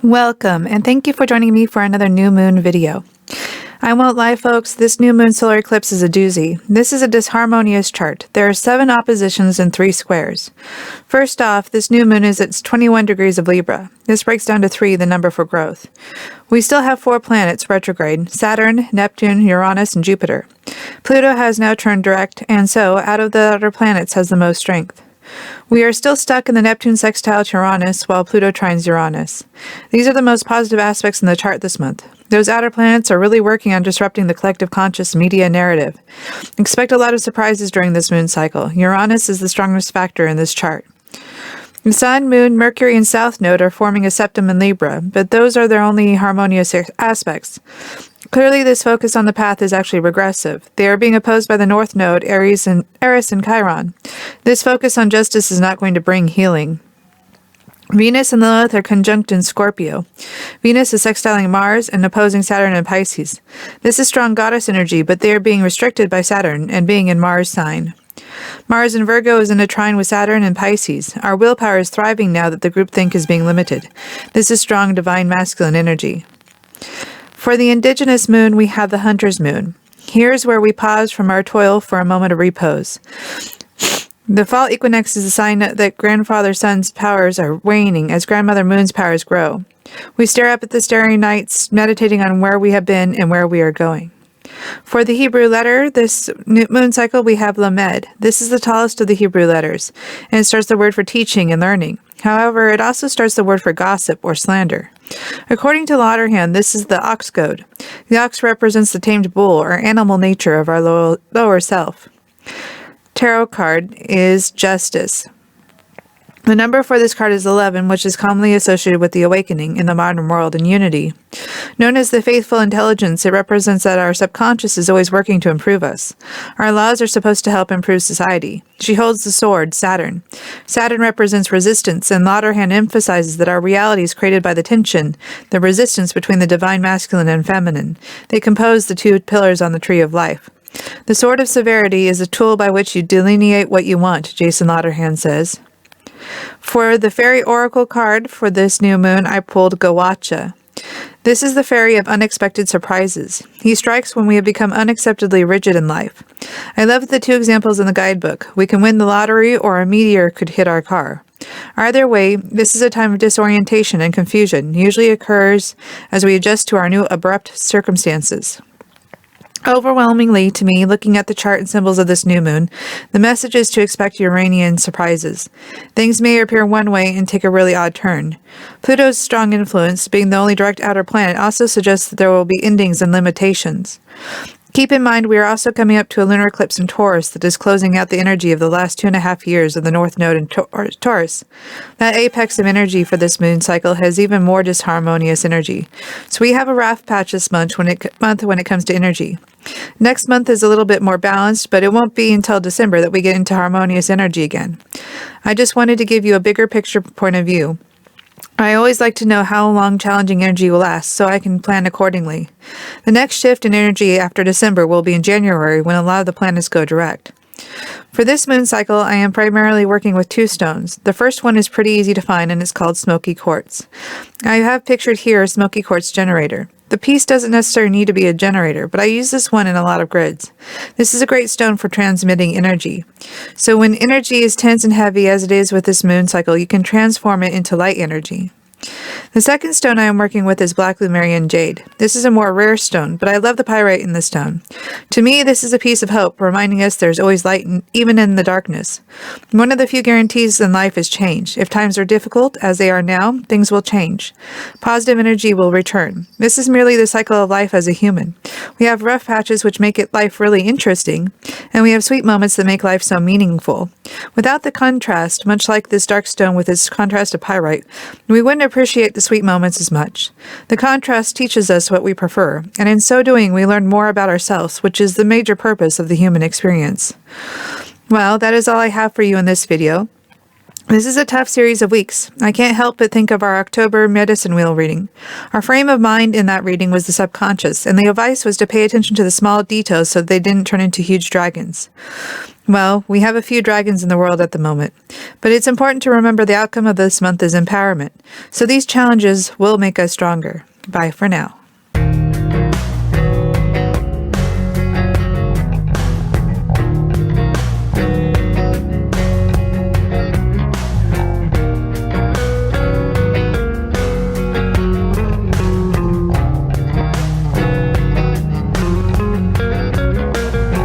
Welcome, and thank you for joining me for another new moon video. I won't lie, folks, this new moon solar eclipse is a doozy. This is a disharmonious chart. There are 7 oppositions and 3 squares. First off, this new moon is at 21 degrees of Libra. This breaks down to 3, the number for growth. We still have 4 planets retrograde: Saturn, Neptune, Uranus, and Jupiter. Pluto has now turned direct, and so, out of the outer planets, has the most strength. We are still stuck in the Neptune sextile to Uranus, while Pluto trines Uranus. These are the most positive aspects in the chart this month. Those outer planets are really working on disrupting the collective conscious media narrative. Expect a lot of surprises during this moon cycle. Uranus is the strongest factor in this chart. The Sun, Moon, Mercury, and South Node are forming a septum in Libra, but those are their only harmonious aspects. Clearly, this focus on the path is actually regressive. They are being opposed by the North Node, Eris, and Chiron. This focus on justice is not going to bring healing. Venus and Lilith are conjunct in Scorpio. Venus is sextiling Mars and opposing Saturn in Pisces. This is strong goddess energy, but they are being restricted by Saturn and being in Mars' sign. Mars in Virgo is in a trine with Saturn and Pisces. Our willpower is thriving now that the groupthink is being limited. This is strong divine masculine energy. For the indigenous moon, we have the hunter's moon. Here's where we pause from our toil for a moment of repose. The fall equinox is a sign that grandfather sun's powers are waning as grandmother moon's powers grow. We stare up at the starry nights, meditating on where we have been and where we are going. For the Hebrew letter, this moon cycle, we have Lamed. This is the tallest of the Hebrew letters, and it starts the word for teaching and learning. However, it also starts the word for gossip or slander. According to Lotterhand, this is the ox goad. The ox represents the tamed bull or animal nature of our lower self. Tarot card is Justice. The number for this card is 11, which is commonly associated with the awakening in the modern world and unity. Known as the faithful intelligence, it represents that our subconscious is always working to improve us. Our laws are supposed to help improve society. She holds the sword, Saturn. Saturn represents resistance, and Lotterhand emphasizes that our reality is created by the tension, the resistance between the divine masculine and feminine. They compose the 2 pillars on the tree of life. The sword of severity is a tool by which you delineate what you want, Jason Lotterhand says. For the fairy oracle card for this new moon, I pulled Gawacha. This is the fairy of unexpected surprises. He strikes when we have become unacceptably rigid in life. I love the 2 examples in the guidebook. We can win the lottery, or a meteor could hit our car. Either way, this is a time of disorientation and confusion, usually occurs as we adjust to our new abrupt circumstances. Overwhelmingly, to me, looking at the chart and symbols of this new moon, the message is to expect Uranian surprises. Things may appear one way and take a really odd turn. Pluto's strong influence, being the only direct outer planet, also suggests that there will be endings and limitations. Keep in mind, we are also coming up to a lunar eclipse in Taurus that is closing out the energy of the last 2.5 years of the North Node in Taurus. That apex of energy for this moon cycle has even more disharmonious energy. So we have a rough patch this month when it comes to energy. Next month is a little bit more balanced, but it won't be until December that we get into harmonious energy again. I just wanted to give you a bigger picture point of view. I always like to know how long challenging energy will last, so I can plan accordingly. The next shift in energy after December will be in January, when a lot of the planets go direct. For this moon cycle, I am primarily working with 2 stones. The first one is pretty easy to find, and it's called smoky quartz. I have pictured here a smoky quartz generator. The piece doesn't necessarily need to be a generator, but I use this one in a lot of grids. This is a great stone for transmitting energy. So when energy is tense and heavy, as it is with this moon cycle, you can transform it into light energy. The second stone I am working with is black Lemurian jade. This is a more rare stone, but I love the pyrite in this stone. To me, this is a piece of hope, reminding us there's always light even in the darkness. One of the few guarantees in life is change. If times are difficult, as they are now, things will change. Positive energy will return. This is merely the cycle of life as a human. We have rough patches which make life really interesting, and we have sweet moments that make life so meaningful. Without the contrast, much like this dark stone with its contrast of pyrite, we wouldn't appreciate the sweet moments as much. The contrast teaches us what we prefer, and in so doing we learn more about ourselves, which is the major purpose of the human experience. Well, that is all I have for you in this video. This is a tough series of weeks. I can't help but think of our October Medicine Wheel reading. Our frame of mind in that reading was the subconscious, and the advice was to pay attention to the small details so they didn't turn into huge dragons. Well, we have a few dragons in the world at the moment, But it's important to remember the outcome of this month is empowerment. So these challenges will make us stronger. Bye for now.